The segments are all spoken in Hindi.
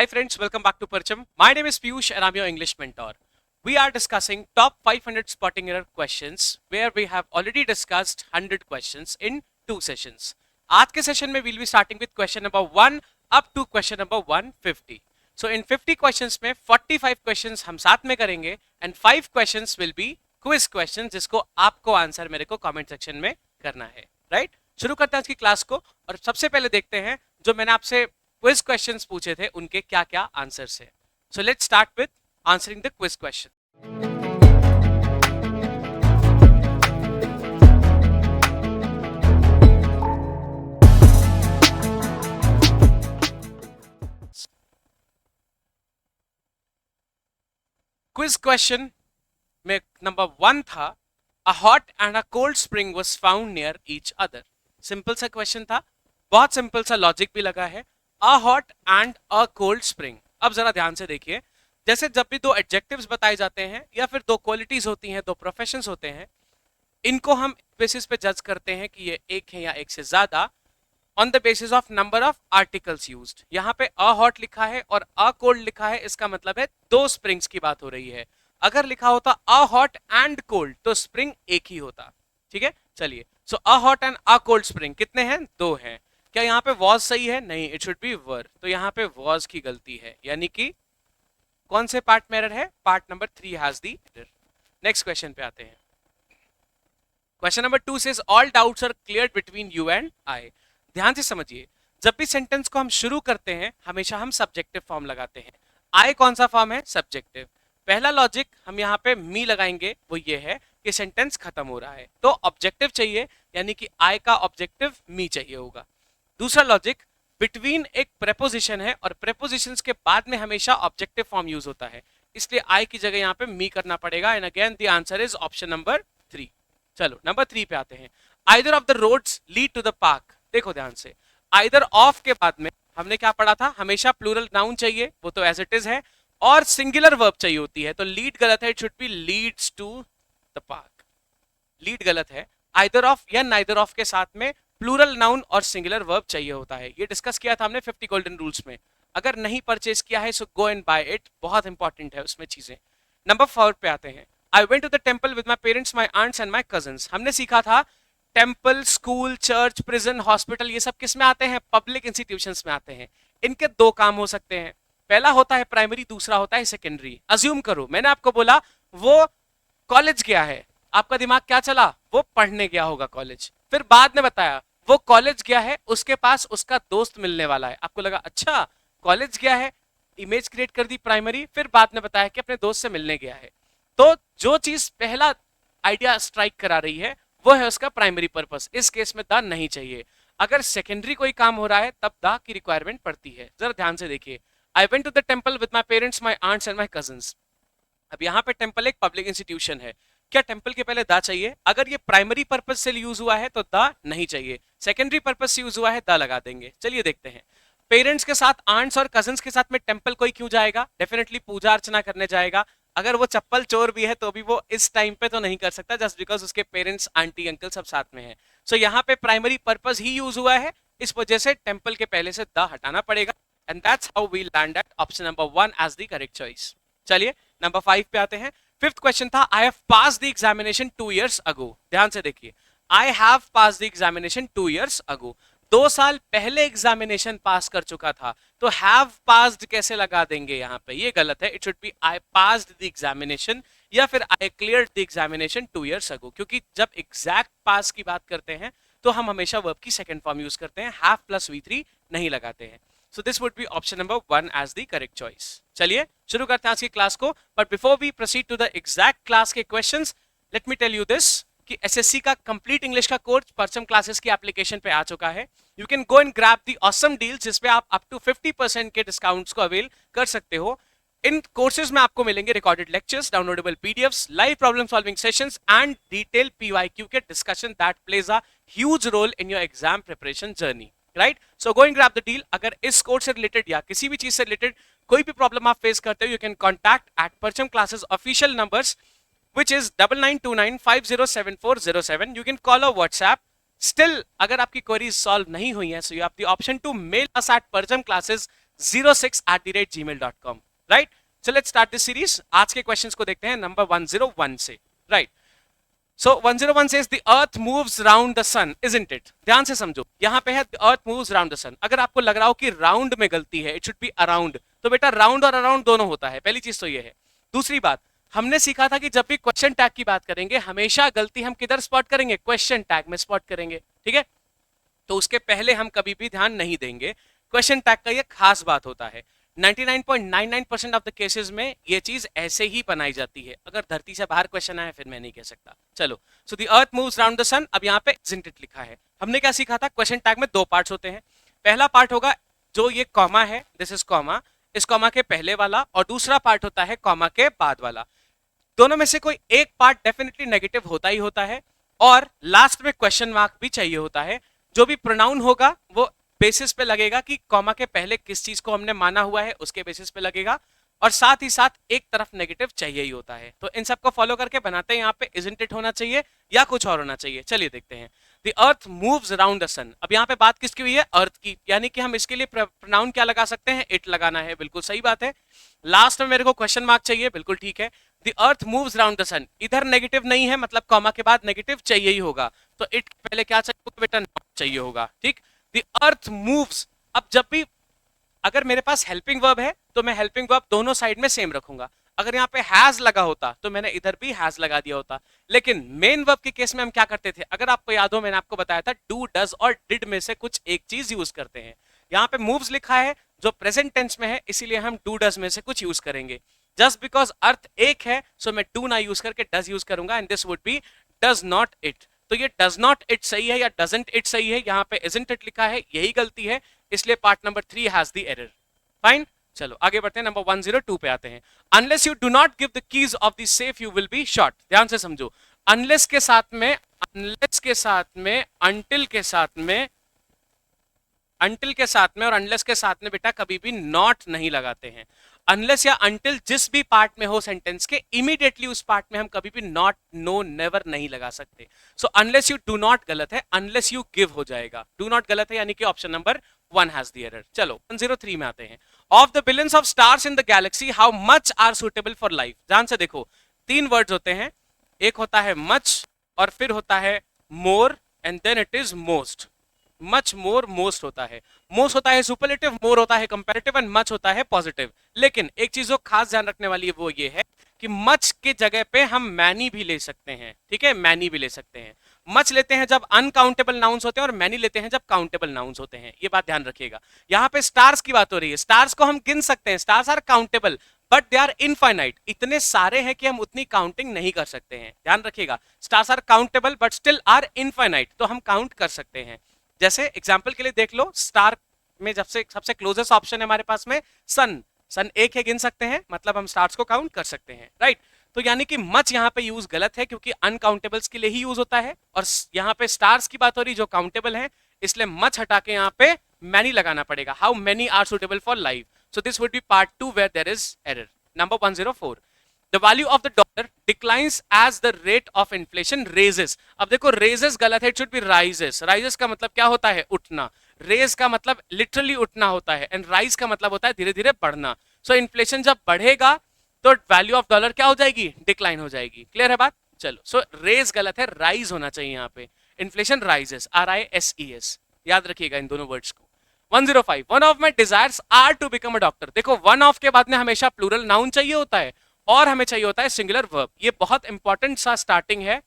Hi friends, welcome back to Parcham. My name is Piyush and I'm your English mentor. We are discussing top 500 spotting error questions where we have already discussed 100 questions in 2 sessions. आज के सेशन में we'll be starting with question number 1 up to question number 150. So in 50 questions में 45 questions हम साथ में करेंगे and 5 questions will be quiz questions जिसको आपको आंसर मेरे को comment section में करना है, right? शुरू करते हैं आज की क्लास को और सबसे पहले देखते हैं जो मैंने आपसे क्विज क्वेश्चंस पूछे थे उनके क्या क्या आंसर्स है. So let's start with answering the quiz question. Quiz question में नंबर 1 था, अ hot and a cold spring was found near each other. Simple सा क्वेश्चन था, बहुत सिंपल सा लॉजिक भी लगा है. अ hot and a cold spring. अब जरा ध्यान से देखिए, जैसे जब भी दो एडजेक्टिव्स बताए जाते हैं या फिर दो क्वालिटीज होती हैं, दो प्रोफेशंस होते हैं, इनको हम बेसिस पे जज करते हैं कि ये एक है या एक से ज्यादा on the basis of number of articles used. यहाँ पे अ हॉट लिखा है और अ कोल्ड लिखा है, इसका मतलब है दो स्प्रिंग्स की बात हो रही है. अगर लिखा होता अ हॉट एंड कोल्ड तो स्प्रिंग एक ही होता. ठीक है, चलिए. So a hot and a cold spring कितने हैं? दो हैं. क्या यहाँ पे वॉज सही है? नहीं, इट शुड बी वर. तो यहाँ पे वॉज की गलती है, यानी कि कौन से पार्ट में एरर है? Part number 3 has the error. Next question पे आते हैं. Question number 2 says all doubts are cleared between you and I. ध्यान से समझिए, जब भी सेंटेंस को हम शुरू करते हैं हमेशा हम सब्जेक्टिव फॉर्म लगाते हैं. आई कौन सा फॉर्म है? सब्जेक्टिव. पहला लॉजिक हम यहाँ पे मी लगाएंगे, वो ये है कि सेंटेंस खत्म हो रहा है तो ऑब्जेक्टिव चाहिए, यानी कि आई का ऑब्जेक्टिव मी चाहिए होगा. दूसरा लॉजिक, बिटवीन एक प्रेपोजिशन है और प्रेपोजिशंस के बाद में हमेशा ऑब्जेक्टिव फॉर्म यूज होता है, इसलिए आई की जगह यहाँ पे मी करना पड़ेगा. And again the answer is option number 3. चलो नंबर 3 पे आते हैं. Either of the roads lead to the park. देखो ध्यान से, आइदर ऑफ के बाद में हमने क्या पढ़ा था? हमेशा प्लूरल नाउन चाहिए, वो तो एज इट इज है, और सिंगुलर वर्ब चाहिए होती है. तो लीड गलत है, it should be leads to the park. Lead गलत है. आइदर ऑफ या नाइदर ऑफ के साथ में प्लूरल नाउन और सिंगुलर वर्ब चाहिए होता है. ये डिस्कस किया था हमने 50 गोल्डन रूल्स में. अगर नहीं परचेज किया है so go and buy it, बहुत इंपॉर्टेंट है उसमें चीजें. नंबर 4 पे आते हैं. I went to the temple with my parents, my aunts and my cousins. हमने सीखा था temple, school, church, prison, hospital, ये सब किस में आते हैं? पब्लिक इंस्टीट्यूशंस में आते हैं. इनके दो काम हो सकते हैं, पहला होता है प्राइमरी, दूसरा होता है सेकेंडरी. अज्यूम करो मैंने आपको बोला वो कॉलेज गया है, आपका दिमाग क्या चला? वो पढ़ने गया होगा कॉलेज. फिर बाद में बताया वो कॉलेज गया है, उसके पास उसका दोस्त मिलने वाला है. आपको लगा अच्छा कॉलेज गया है, इमेज क्रिएट कर दी प्राइमरी, फिर बाद में बताया कि अपने दोस्त से मिलने गया है. तो जो चीज पहला आइडिया स्ट्राइक करा रही है वो है उसका प्राइमरी पर्पस. इस केस में द नहीं चाहिए. अगर सेकेंडरी कोई काम हो रहा है तब द की रिक्वायरमेंट पड़ती है. जरा ध्यान से देखिए, I went to the temple with my parents, my aunts and my cousins. अब यहाँ पे टेंपल एक पब्लिक इंस्टीट्यूशन है, क्या टेंपल के पहले द चाहिए? अगर ये प्राइमरी पर्पस से यूज हुआ है तो द नहीं चाहिए, सेकेंडरी पर्पस से यूज हुआ है द लगा देंगे. चलिए देखते हैं. पेरेंट्स के साथ, आंट्स और कजिन्स के साथ में टेंपल कोई क्यों जाएगा? डेफिनेटली पूजा अर्चना करने जाएगा. अगर वो चप्पल चोर भी है तो भी वो इस टाइम पे तो नहीं कर सकता, जस्ट बिकॉज उसके पेरेंट्स, आंटी, अंकल सब साथ में है. सो यहाँ पे प्राइमरी पर्पस ही यूज हुआ है, इस वजह से टेंपल के पहले से द हटाना पड़ेगा. And that's how we land at option number 1 as the correct choice. चलिए नंबर 5 पे आते हैं. फिफ्थ क्वेश्चन था, I have passed the examination 2 years ago. ध्यान से देखिए, I have passed the examination 2 years ago. 2 साल पहले एग्जामिनेशन पास कर चुका था, तो हैव पास्ड कैसे लगा देंगे यहाँ पे? ये गलत है. It should be I passed the examination या फिर I cleared the examination 2 years ago. क्योंकि जब एग्जैक्ट पास की बात करते हैं तो हम हमेशा वर्ब की सेकंड फॉर्म यूज करते हैं, हैव प्लस V3 नहीं लगाते हैं. So this would be option number 1 as the correct choice. चलिए शुरू करते हैं आज की क्लास को. But before we proceed to the exact class के questions, let me tell you this कि SSC का complete English का कोर्स परचम क्लासेस की एप्लीकेशन पे आ चुका है. You can go and grab the awesome deals जिसपे आप up to 50% के डिस्काउंट्स को अवेल कर सकते हो. इन कोर्सेज में आपको मिलेंगे recorded lectures, downloadable PDFs, live problem solving sessions and detail PYQ के discussion that plays a huge role in your exam preparation journey. Right, so go and grab the deal. अगर इस कोर्स से रिलेटेड या किसी भी चीज से रिलेटेड कोई भी प्रॉब्लम आप फेस करते हो, यू कैन कॉन्टैक्ट एट परचम classes official numbers which is 9929507407. You can call or WhatsApp. Still, अगर आपकी क्वेरीज सॉल्व नहीं हुई है, so you have the option to mail us at parjamclasses 06@gmail.com, right. So let's start this series. आज के क्वेश्चंस को देखते हैं नंबर 101 से, right. So 101 says the earth moves round the sun, isn't it? ध्यान से समझो, यहाँ पे है the earth moves round the sun. अगर आपको लग रहा हो कि राउंड में गलती है, it should be around, तो बेटा राउंड और अराउंड दोनों होता है, पहली चीज तो ये है। दूसरी बात, हमने सीखा था कि जब भी क्वेश्चन टैग की बात करेंगे हमेशा गलती हम किधर स्पॉट करेंगे, क्वेश्चन टैग में स्पॉट करेंगे, ठीक है। तो उसके पहले हम कभी भी ध्यान नहीं देंगे, क्वेश्चन टैग का ये खास बात होता है। 99.99% ऑफ द केसेस में ये चीज ऐसे ही बनाई जाती है, अगर धरती से बाहर क्वेश्चन आए फिर मैं नहीं कह सकता। चलो, so the earth moves round the sun, अब यहाँ पे isn't it लिखा है। हमने क्या सीखा था, क्वेश्चन टैग में दो पार्ट्स होते हैं। पहला पार्ट होगा जो ये कॉमा है, दिस इज कॉमा, इस कॉमा के पहले वाला, और दूसरा पार्ट होता है कॉमा के बाद वाला। दोनों में से कोई एक पार्ट डेफिनेटली नेगेटिव होता ही होता है, और लास्ट में क्वेश्चन मार्क भी चाहिए होता है। जो भी प्रोनाउन होगा वो बेसिस पे लगेगा कि कॉमा के पहले किस चीज को हमने माना हुआ है, उसके बेसिस पे लगेगा, और साथ ही साथ एक तरफ नेगेटिव चाहिए ही होता है। तो इन सबको फॉलो करके बनाते हैं, यहाँ पे isn't it होना चाहिए या कुछ और होना चाहिए। चलिए देखते हैं। The earth moves around the sun, अब यहाँ पे बात किसकी हुई है, अर्थ की, यानी कि हम इसके लिए प्रोनाउन क्या लगा सकते हैं, इट लगाना है, बिल्कुल सही बात है। लास्ट में मेरे को क्वेश्चन मार्क चाहिए, बिल्कुल ठीक है। The earth moves around the sun, इधर नेगेटिव नहीं है, मतलब कॉमा के बाद नेगेटिव चाहिए ही होगा, तो इट पहले क्या चाहिए होगा बेटा, नॉट चाहिए होगा, ठीक। The earth moves, अब जब भी अगर मेरे पास हेल्पिंग वर्ब है तो मैं हेल्पिंग वर्ब दोनों साइड में सेम रखूंगा। अगर यहाँ पे हैज लगा होता तो मैंने इधर भी हैज लगा दिया होता। लेकिन मेन वर्ब के केस में हम क्या करते थे, अगर आपको याद हो मैंने आपको बताया था डू, डज और डिड में से कुछ एक चीज यूज करते हैं। यहाँ पे मूव्स लिखा है जो प्रेजेंट टेंस में है, इसीलिए हम डू डज में से कुछ यूज करेंगे। जस्ट बिकॉज अर्थ एक है सो मैं डू ना यूज करके डज यूज करूंगा, and this would B does not it. तो ये डज नॉट इट सही है या डजंट इट सही है, यहाँ पे isn't it लिखा है, यही गलती है, इसलिए part number 3 has the error. Fine, चलो आगे बढ़ते हैं, नंबर 102 पे आते हैं। Unless you do not give the keys of the safe you will be shot. ध्यान से समझो, अनलेस के साथ में, अनलेस के साथ में, अंटिल के साथ में, अंटिल के साथ में और अनलेस के साथ में बेटा कभी भी नॉट नहीं लगाते हैं। अनलेस या अंटिल जिस भी पार्ट में हो सेंटेंस के, इमीडिएटली उस पार्ट में हम कभी भी नॉट, नो, नेवर नहीं लगा सकते। So unless you do not गलत है, अनलेस यू गिव हो जाएगा। डू नॉट गलत है, यानी कि option number 1 has the error. चलो 103 में आते हैं। Of the billions of stars in the galaxy how much are suitable for life. ध्यान से देखो, 3 वर्ड्स होते हैं, एक होता है मच और फिर होता है more and then it is most. Much, more, most होता है। मोस्ट होता है सुपरलेटिव, मोर होता है कंपैरेटिव एंड मच होता है पॉजिटिव। लेकिन एक चीज जो खास ध्यान रखने वाली है वो ये है कि मच के जगह पे हम मैनी भी ले सकते हैं, ठीक है, मैनी भी ले सकते हैं। मच लेते हैं जब अनकाउंटेबल नाउन्स होते हैं और मैनी लेते हैं जब काउंटेबल नाउन्स होते हैं, ये बात ध्यान रखिएगा। यहाँ पे स्टार्स की बात हो रही है, स्टार्स को हम गिन सकते हैं, stars are countable but they are infinite, इतने सारे हैं कि हम उतनी काउंटिंग नहीं कर सकते हैं। ध्यान रखिएगा, stars are countable but still are infinite, तो हम काउंट कर सकते हैं। जैसे एग्जाम्पल के लिए देख लो, स्टार में जब से सबसे क्लोजेस्ट ऑप्शन है हमारे पास में सन, सन एक है, गिन सकते हैं, मतलब हम स्टार्स को काउंट कर सकते हैं, राइट। तो यानी कि मच यहाँ पे यूज गलत है क्योंकि अनकाउंटेबल्स के लिए ही यूज होता है, और यहाँ पे स्टार्स की बात हो रही जो काउंटेबल है, इसलिए मच हटा के यहाँ पे मैनी लगाना पड़ेगा। How many are suitable for life, so this would be part 2 where there is error. Number 104, The value of the dollar declines as the rate of inflation raises. अब देखो raises गलत है, it should be rises. Rises का मतलब क्या होता है, उठना। raise का मतलब literally उठना होता है, and rise का मतलब होता है धीरे धीरे बढ़ना। So inflation जब बढ़ेगा तो value of dollar क्या हो जाएगी, decline हो जाएगी। क्लियर है बात? चलो, so raise गलत है, rise होना चाहिए यहाँ पे। Inflation rises, RISES, याद रखिएगा इन दोनों वर्ड्स को। 105, one of my desires are to become a doctor। देखो one of के बाद में हमेशा प्लूरल नाउन चाहिए होता है और हमें चाहिए होता है सिंगुलर वर्ब, ये बहुत इंपॉर्टेंट सा स्टार्टिंग है,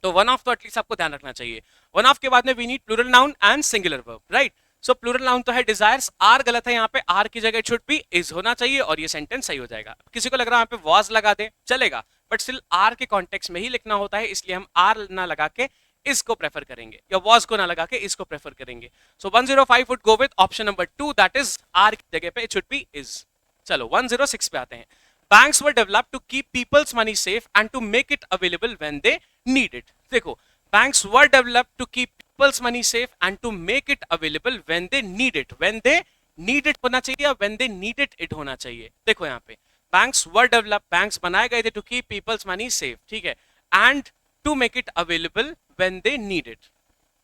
तो वन ऑफ तो एटलीस्ट आपको ध्यान रखना चाहिए। वन ऑफ के बाद में we need plural noun and singular verb, right. So plural noun तो है डिजायर्स, आर गलत है, यहाँ पे आर की जगह शुड बी इज होना चाहिए और ये सेंटेंस सही हो जाएगा। किसी को लग रहा है यहाँ पे वॉज लगा दे, चलेगा, बट स्टिल आर के कॉन्टेक्स्ट में ही लिखना होता है, इसलिए हम आर ना लगा के इसको प्रेफर करेंगे, या वॉज को ना लगा के इसको प्रेफर करेंगे। So 105 would go with option number 2, that is are की जगह पे इट शुड बी इज। चलो 106 पे आते हैं। Banks were developed to keep people's money safe and to make it available when they need it. देखो, banks were developed to keep people's money safe and to make it available when they need it. When they need it होना चाहिए या when they need it होना चाहिए। देखो यहाँ पे banks were developed, banks बनाए गए थे to keep people's money safe, ठीक है, and to make it available when they need it.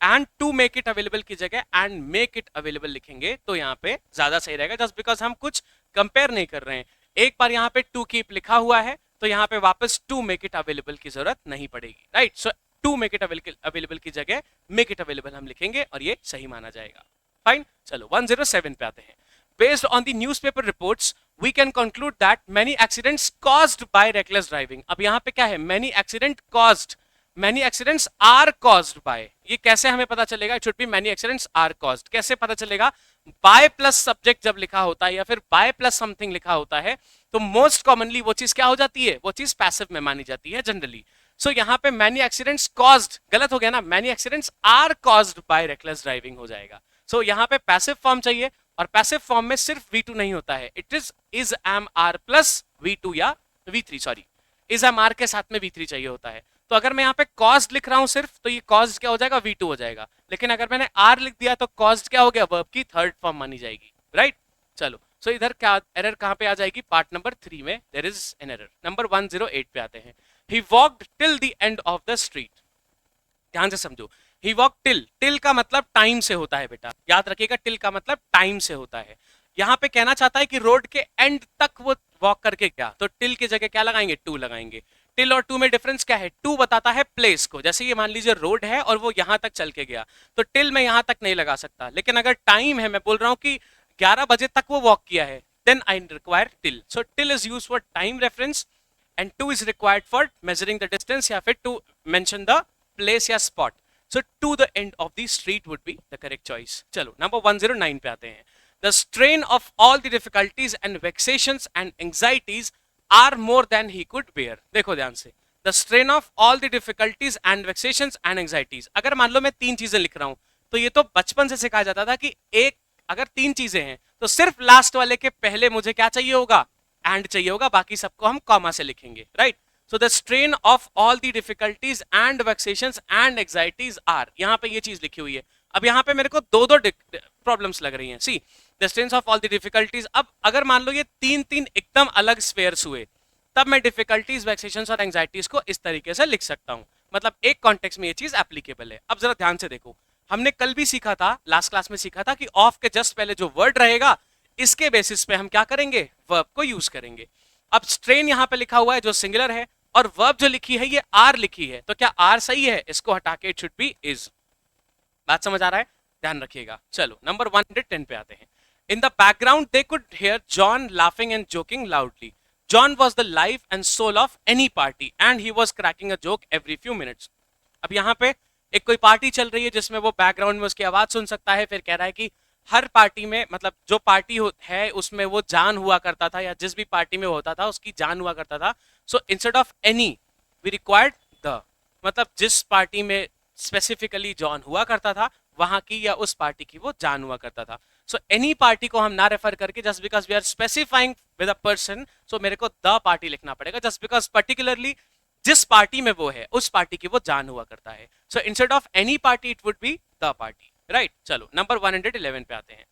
And to make it available की जगह एंड मेक इट अवेलेबल लिखेंगे तो यहाँ पे ज्यादा सही रहेगा, जस्ट बिकॉज हम कुछ कंपेयर नहीं कर रहे हैं। एक बार यहाँ पे टू कीप लिखा हुआ है तो यहाँ पे वापस टू मेक इट अवेलेबल की जरूरत नहीं पड़ेगी, right. So to make it available की जगह मेक इट अवेलेबल हम लिखेंगे और ये सही माना जाएगा। फाइन, चलो 107 पे आते हैं। Based on the newspaper reports, we can conclude that many accidents caused by reckless driving. अब यहाँ पे क्या है, many accident caused, many accidents are caused by, ये कैसे हमें पता चलेगा? It should be many accidents are caused. कैसे पता चलेगा? by plus subject जब लिखा होता है या फिर by plus something लिखा होता है तो मोस्ट कॉमनली वो चीज क्या हो जाती है, वो चीज पैसिव में मानी जाती है जनरली। सो यहाँ पे many accidents caused गलत हो गया ना, many accidents are caused by reckless driving हो जाएगा। सो यहाँ पे पैसिव फॉर्म चाहिए और पैसिव फॉर्म में सिर्फ V2 नहीं होता है, it is am are plus V2 या V3, sorry is am are के साथ में V3 चाहिए होता है। तो अगर मैं यहाँ पे कॉज्ड लिख रहा हूं सिर्फ तो ये कॉज्ड क्या हो जाएगा, V2 हो जाएगा। लेकिन अगर मैंने R लिख दिया तो कॉज्ड क्या हो गया, वर्ब की थर्ड फॉर्म मानी जाएगी, राइट। चलो सो इधर क्या एरर कहां पे आ जाएगी, पार्ट नंबर 3 में there is an error. Number 108 पे आते हैं। He walked till the end of the street, ध्यान से समझो। ही वॉक टिल, टिल का मतलब टाइम से होता है बेटा, याद रखिएगा, टिल का मतलब टाइम से होता है। यहाँ पे कहना चाहता है कि रोड के एंड तक वो वॉक करके गया, तो टिल की जगह क्या लगाएंगे, टू लगाएंगे। टिल और टू में डिफरेंस क्या है, टू बताता है प्लेस को, जैसे ये मान लीजिए रोड है और वो यहां तक चल के गया तो टिल मैं यहां तक नहीं लगा सकता। लेकिन अगर टाइम है, मैं बोल रहा हूं कि 11 बजे तक वो वॉक किया है, then I require till. So till is used for time reference and to is required for measuring the distance या फिर टू मेंशन द प्लेस या spot. So to the end of the street would be the correct choice. चलो number 109 पे आते हैं। The strain of all the difficulties and vexations and anxieties are more than he could bear. देखो ध्यान से, the strain of all the difficulties and vexations and anxieties। अगर मान लो मैं 3 चीजें लिख रहा हूं तो ये तो बचपन से सिखाया जाता था कि एक अगर 3 चीजें हैं तो सिर्फ लास्ट वाले के पहले मुझे क्या चाहिए होगा, एंड चाहिए होगा, बाकी सबको हम कॉमा से लिखेंगे, right. So the strain of all the difficulties and vexations and anxieties are, यहाँ पे ये चीज लिखी हुई है। अब यहाँ पे मेरे को दो प्रॉब्लम्स लग रही हैं। See the strains of all the difficulties, अब अगर मान लो ये 3 एकदम अलग स्फेयर्स हुए तब मैं डिफिकल्टीज, वेक्सेशंस और एंजाइटीज को इस तरीके से लिख सकता हूँ, मतलब एक कॉन्टेक्स्ट में ये चीज एप्लीकेबल है। अब जरा ध्यान से देखो, हमने कल भी सीखा था, लास्ट क्लास में सीखा था कि ऑफ के जस्ट पहले जो वर्ड रहेगा इसके बेसिस पे हम क्या करेंगे, वर्ब को यूज करेंगे। अब स्ट्रेन यहाँ पे लिखा हुआ है जो सिंगुलर है और वर्ब जो लिखी है ये आर लिखी है, तो क्या आर सही है, इसको हटा के इट शुड बी इज। बात समझ आ रहा है, ध्यान रखिएगा। चलो नंबर 110 पे आते हैं। In the background they could hear John laughing and joking loudly. John was the life and soul of any party and he was cracking a joke every few minutes. अब यहाँ पे एक कोई पार्टी चल रही है जिसमें वो बैकग्राउंड में उसकी आवाज सुन सकता है, फिर कह रहा है कि हर पार्टी में, मतलब जो पार्टी है उसमें वो जान हुआ करता था, या जिस भी पार्टी में होता था उसकी जान हुआ करता था। So instead of any we required the, मतलब जिस पार्टी में स्पेसिफिकली जॉन हुआ करता था वहां की या उस पार्टी की वो जान हुआ करता था। सो एनी पार्टी को हम ना रेफर करके just because we are specifying with a person, so मेरे को द पार्टी लिखना पड़ेगा जस्ट बिकॉज पर्टिकुलरली जिस पार्टी में वो है उस पार्टी की वो जान हुआ करता है। सो instead of any party it would be the party, right. चलो नंबर 111 पे आते हैं।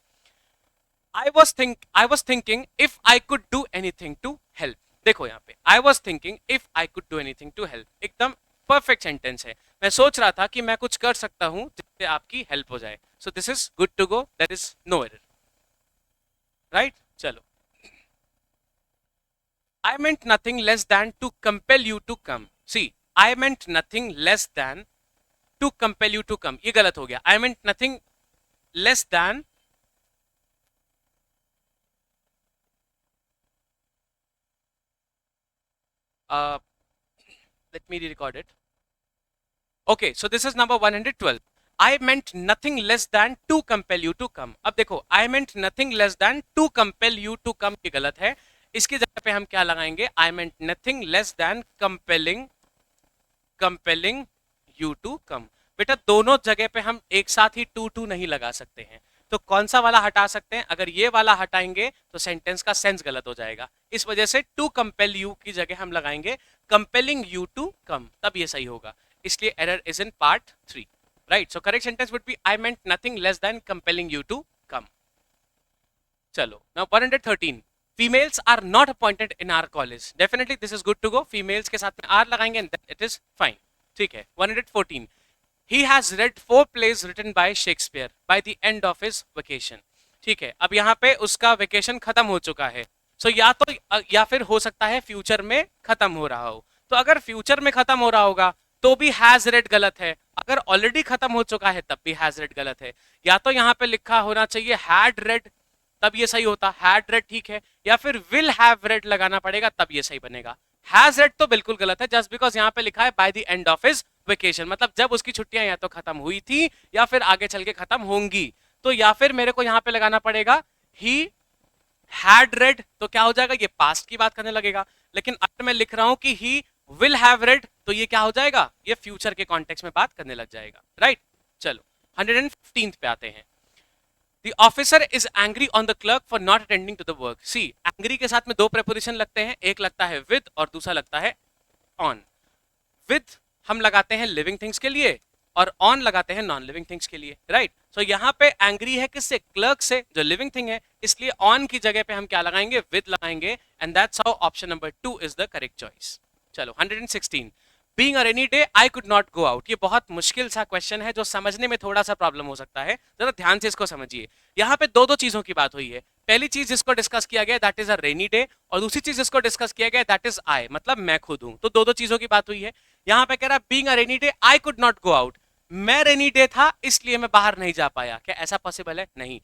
I was thinking if I could do anything to help। देखो यहाँ पे I was thinking if I could do anything to help, एकदम परफेक्ट सेंटेंस है। मैं सोच रहा था कि मैं कुछ कर सकता हूं जिससे आपकी हेल्प हो जाए। So this is good to go, there is no error, right. चलो I meant nothing less than to compel you to come। See, I meant nothing less than to compel you to come, ये गलत हो गया। I meant nothing less than let me re-record it। Okay, so this is number 112। I meant nothing less than to compel you to come। अब देखो I meant nothing less than to compel you to come ये गलत है, इसकी जगह पे हम क्या लगाएंगे, I meant nothing less than compelling you to come। बेटा दोनों जगह पे हम एक साथ ही टू नहीं लगा सकते हैं, तो कौन सा वाला हटा सकते हैं, अगर ये वाला हटाएंगे तो सेंटेंस का सेंस गलत हो जाएगा। इस वजह से टू कंपेल यू की जगह हम लगाएंगे कंपेलिंग यू टू कम, तब ये सही होगा। इसलिए error is in part 3, right. So correct sentence would be I meant nothing less than compelling you to come. चलो now 113। Females are not appointed in our college. Definitely this is good to go, females के साथ में आर लगाएंगे एंड इट इज फाइन, ठीक है। 114। He has red 4 plays written by Shakespeare by the end of his vacation। ठीक है, अब यहाँ पे उसका वेकेशन खत्म हो चुका है। सो या तो या फिर हो सकता है फ्यूचर में खत्म हो रहा हो। तो अगर फ्यूचर में खत्म हो रहा होगा तो भी हैज रेड गलत है, अगर ऑलरेडी खत्म हो चुका है तब भी हैज रेड गलत है। या तो यहाँ पे लिखा होना चाहिए हैड रेड, तब ये सही होता, हैड रेड ठीक है, या फिर विल हैव रेड लगाना पड़ेगा तब ये सही बनेगा। हैज रेड तो बिल्कुल गलत है, जस्ट बिकॉज यहाँ पे लिखा है by the end of his vacation, मतलब जब उसकी छुट्टियां या तो खत्म हुई थी या फिर आगे चल के खत्म होंगी। तो या फिर मेरे को यहाँ पे लगाना पड़ेगा ही हैड रेड, तो क्या हो जाएगा, ये पास्ट की बात करने लगेगा। लेकिन अगर मैं लिख रहा हूं कि ही विल हैव रेड, तो ये क्या हो जाएगा, ये फ्यूचर के कॉन्टेक्स्ट में बात करने लग जाएगा, राइट। चलो 115 पे आते हैं। The officer is angry on the clerk for not attending to the work। See, angry के साथ में दो preposition लगते हैं, एक लगता है with और दूसरा लगता है on। with हम लगाते हैं living things के लिए और on लगाते हैं non living things के लिए, right। so यहाँ पे angry है किससे, clerk से, जो living thing है, इसलिए on की जगह पे हम क्या लगाएंगे, with लगाएंगे, and that's how option number 2 is the correct choice। चलो 116, being a rainy day I could not go out. ये बहुत मुश्किल सा क्वेश्चन है जो समझने में थोड़ा सा प्रॉब्लम हो सकता है, जरा ध्यान से इसको समझिए। यहाँ पे दो दो चीजों की बात हुई है। पहली चीज जिसको डिस्कस किया गया that is a rainy day, और दूसरी चीज जिसको डिस्कस किया गया दैट इज आई, मतलब मैं खुद हूं। तो दो दो चीजों की बात हुई है। यहाँ पे कह रहा है being a rainy day I could not go out, मैं रेनी डे था इसलिए मैं बाहर नहीं जा पाया। क्या ऐसा पॉसिबल है? नहीं,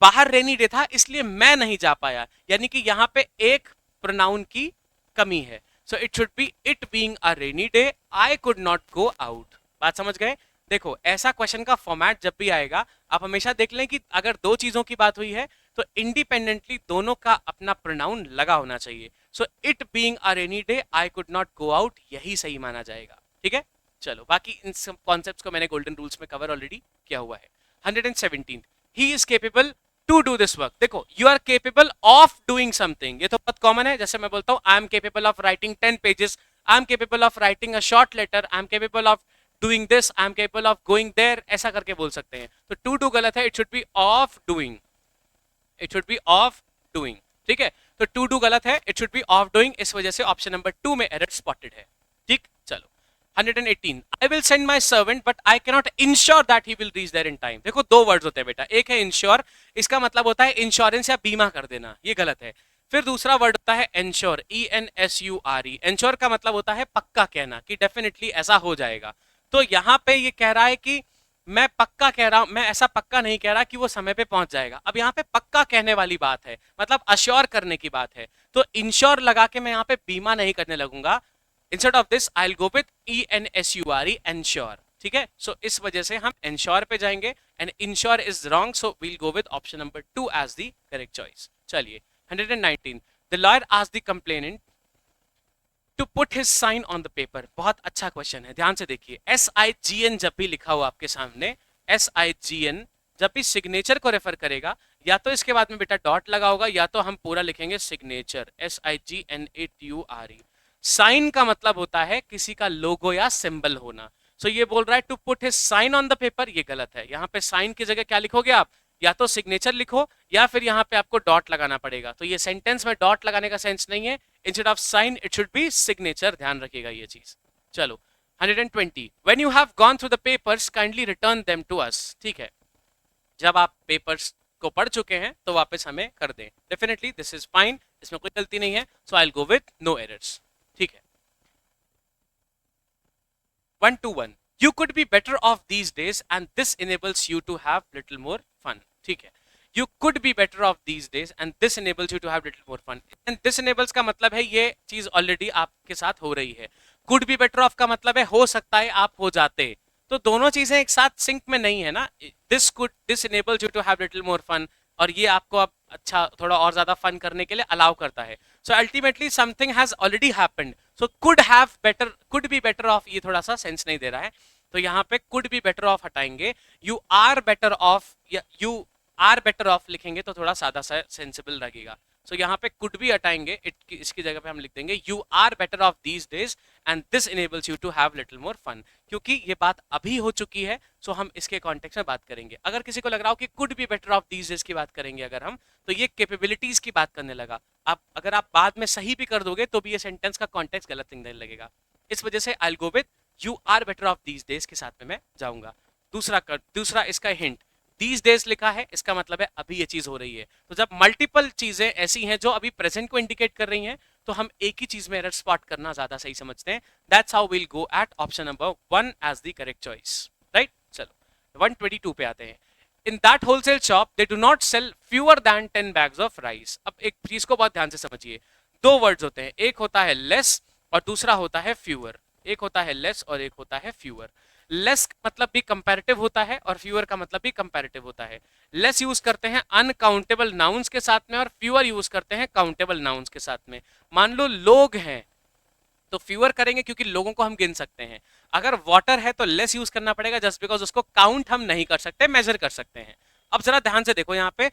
बाहर रेनी डे था इसलिए मैं नहीं जा पाया, यानी कि यहाँ पे एक प्रोनाउन की कमी है। So it should B it being a rainy day I could not go out. बात समझ गए? देखो ऐसा क्वेश्चन का फॉर्मेट जब भी आएगा आप हमेशा देख लें कि अगर दो चीजों की बात हुई है तो इंडिपेंडेंटली दोनों का अपना प्रोनाउन लगा होना चाहिए। So it being a rainy day I could not go out, यही सही माना जाएगा। ठीक है, चलो बाकी इन सब कॉन्सेप्ट्स को मैंने गोल्डन रूल्स में कवर ऑलरेडी किया हुआ है। 117, he is capable to do this work. देखो you are capable of doing something, ये तो बहुत कॉमन है। जैसे मैं बोलता हूं I am capable of writing 10 pages, I am capable of writing a short letter, I am capable of doing this, I am capable of going there, ऐसा करके बोल सकते हैं। तो टू डू गलत है, it should B of doing, it should B of doing. ठीक है, तो टू डू गलत है, it should B of doing, इस वजह से ऑप्शन नंबर 2 में एरर स्पॉटेड है। ठीक, चलो 118, I will send my servant but I cannot ensure that he will reach there in time। देखो दो वर्ड्स होते हैं बेटा, एक है इंश्योर, इसका मतलब होता है इंश्योरेंस या बीमा कर देना, ये गलत है। फिर दूसरा वर्ड होता है एंश्योर, ENSURE। एंश्योर का मतलब होता है पक्का कहना कि डेफिनेटली ऐसा हो जाएगा। तो यहाँ पे ये कह रहा है कि मैं पक्का कह रहा हूं, मैं ऐसा पक्का नहीं कह रहा कि वो समय पे पहुंच जाएगा। अब यहाँ पे पक्का कहने वाली बात है, मतलब अश्योर करने की बात है। तो इंश्योर लगा के मैं यहाँ पे बीमा नहीं करने लगूंगा। Instead of this, I'll go with ENSURE, ensure। ठीक है, सो इस वजह से हम ensure पे जाएंगे and ensure is wrong, so we'll go with option number 2 as the correct choice। चलिए 119, the lawyer asked the complainant to put his sign on the paper। बहुत अच्छा क्वेश्चन है, ध्यान से देखिए। SIGN जब भी लिखा हो आपके सामने, SIGN जब भी सिग्नेचर को रेफर करेगा या तो इसके बाद में बेटा डॉट लगा होगा या तो हम पूरा लिखेंगे सिग्नेचर, SIGNATURE। साइन का मतलब होता है किसी का लोगो या सिंबल होना। सो ये बोल रहा है to put his sign on the paper, ये गलत है। यहाँ पे साइन की जगह क्या लिखोगे आप, या तो सिग्नेचर लिखो या फिर यहाँ पे आपको डॉट लगाना पड़ेगा। तो ये सेंटेंस में डॉट लगाने का सेंस नहीं है, instead of sign it should be signature, ध्यान रखिएगा ये चीज। चलो 120, when you have gone through the papers kindly return them to us. ठीक है, जब आप पेपर्स को पढ़ चुके हैं तो वापस हमें कर दें। डेफिनेटली दिस इज फाइन, इसमें कोई गलती नहीं है। So I will go with no errors. ठीक है, 121, you could be better off these days and this enables you to have little more fun। ठीक है, you could be better off these days and this enables you to have little more fun। and this enables का मतलब है ये चीज ऑलरेडी आपके साथ हो रही है। could be better off का मतलब है हो सकता है आप हो जाते। तो दोनों चीजें एक साथ सिंक में नहीं है ना। this enables you to have little more fun और ये आपको अब अच्छा थोड़ा और ज्यादा फन करने के लिए अलाउ करता है। So ultimately something has already happened, so could be better of ये थोड़ा सा सेंस नहीं दे रहा है। तो यहाँ पे कुड बी बेटर ऑफ हटाएंगे, यू आर बेटर ऑफ या यू आर बेटर ऑफ लिखेंगे तो थोड़ा सादा सा सेंसिबल लगेगा। सो यहाँ पे कुड भी हटाएंगे, इसकी जगह पे हम लिख देंगे you are better off these days and this enables you to have little more fun. क्योंकि ये बात अभी हो चुकी है सो हम इसके कॉन्टेक्स्ट में बात करेंगे। अगर किसी को लग रहा हो कि could be better off these days की बात करेंगे अगर हम, तो ये कैपेबिलिटीज की बात करने लगा। आप अगर आप बाद में सही भी कर दोगे तो भी ये सेंटेंस का कॉन्टेक्स्ट गलत नहीं लगेगा। इस वजह से I will go with you are better off these days के साथ में मैं जाऊंगा। दूसरा इसका हिंट, दीज डेज लिखा है, इसका मतलब है अभी ये चीज हो रही है। तो जब मल्टीपल चीजें ऐसी हैं जो अभी प्रेजेंट को इंडिकेट कर रही हैं, तो हम एक ही चीज में एरर स्पॉट करना ज्यादा सही समझते हैं। That's how will go at option number 1 as the correct choice, right. चलो 122 पे आते हैं। In that wholesale shop they do not sell fewer than 10 bags of rice. अब एक चीज को बहुत ध्यान से समझिए, दो वर्ड्स होते हैं, एक होता है लेस और दूसरा होता है फ्यूअर। एक होता है लेस और एक होता है फ्यूअर। लेस मतलब भी कंपैरेटिव होता है और फ्यूअर का मतलब भी कंपैरेटिव होता है। लेस यूज करते हैं अनकाउंटेबल नाउन्स के साथ में और फ्यूअर यूज करते हैं काउंटेबल नाउन्स के साथ में। मान लो लोग हैं तो फ्यूअर करेंगे क्योंकि लोगों को हम गिन सकते हैं। अगर वाटर है तो लेस यूज करना पड़ेगा जस्ट बिकॉज उसको काउंट हम नहीं कर सकते, मेजर कर सकते हैं। अब जरा ध्यान से देखो यहाँ पे,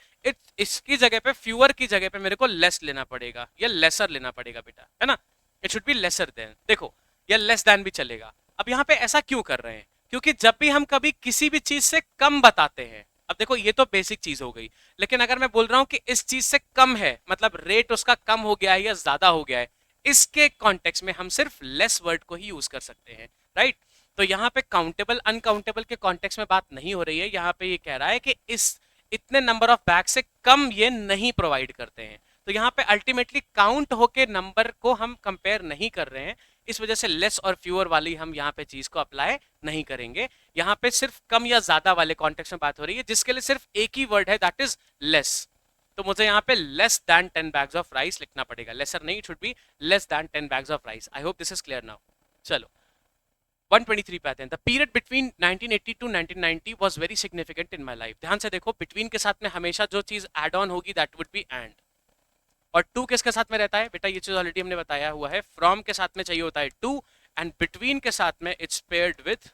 इसकी जगह पे फ्यूअर की जगह पे मेरे को लेस लेना पड़ेगा या लेसर लेना पड़ेगा बेटा, है ना। It should be lesser than, देखो, या लेस देन भी चलेगा। अब यहाँ पे ऐसा क्यों कर रहे हैं, क्योंकि जब भी हम कभी किसी भी चीज से कम बताते हैं, अब देखो ये तो बेसिक चीज हो गई, लेकिन अगर मैं बोल रहा हूं कि इस चीज से कम है, मतलब रेट उसका कम हो गया है या ज्यादा हो गया है, इसके कॉन्टेक्स्ट में हम सिर्फ लेस वर्ड को ही यूज कर सकते हैं, राइट। तो यहाँ पे काउंटेबल अनकाउंटेबल के कॉन्टेक्स्ट में बात नहीं हो रही है, यहाँ पे ये कह रहा है कि इस इतने नंबर ऑफ बैग से कम ये नहीं प्रोवाइड करते हैं। तो यहाँ पे अल्टीमेटली काउंट होके नंबर को हम कंपेयर नहीं कर रहे हैं, इस वजह से लेस और फ्यूअर वाली हम यहाँ पे चीज को अप्लाई नहीं करेंगे। यहाँ पे सिर्फ कम या ज्यादा वाले कॉन्टेक्स्ट में बात हो रही है, जिसके लिए सिर्फ एक ही वर्ड है, दैट इज लेस। तो मुझे यहाँ पे less than 10 bags of rice लिखना पड़ेगा, लेसर नहीं, it should be less than 10 bags of rice. I hope this is clear now. चलो 123 पे आते हैं। The period between 1980 to 1990 was very significant in my life. ध्यान से देखो, बिटवीन के साथ में हमेशा जो चीज एड ऑन होगी दैट वुड बी एंड, और टू किसके साथ में रहता है बेटा, ये चीज ऑलरेडी हमने बताया हुआ है, फ्रॉम के साथ में चाहिए होता है टू, एंड बिटवीन के साथ में इट्स पेयर्ड विद